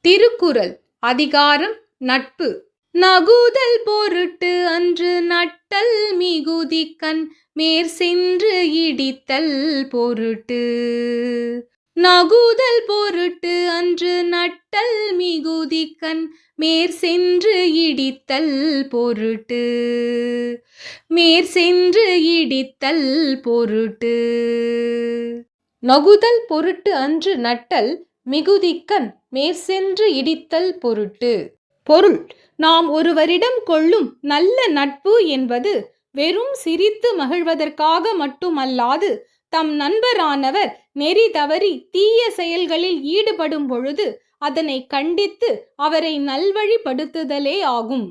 திருக்குறள் அதிகாரம் நட்பு. நகுதல் பொருட்டு அன்று நட்டல் மிகுதிக்கண் மேற்சென்று இடித்தல் பொருட்டு. நகுதல் பொருட்டு அன்று நட்டல் மிகுதிக்கண் மேற்சென்று இடித்தல் பொருட்டு. மேற்சென்று இடித்தல் பொருட்டு. நகுதல் பொருட்டு அன்று நட்டல் மிகுதிக்கண் மேற்சென்று இடித்தல் பொருட்டு. பொருள்: நாம் ஒருவரிடம் கொள்ளும் நல்ல நட்பு என்பது வெறும் சிரித்து மகிழ்வதற்காக மட்டுமல்லாது, தம் நண்பரானவர் நெறி தவறி தீய செயல்களில் ஈடுபடும் பொழுது அதனை கண்டித்து அவரை நல்வழிப்படுத்துதலே ஆகும்.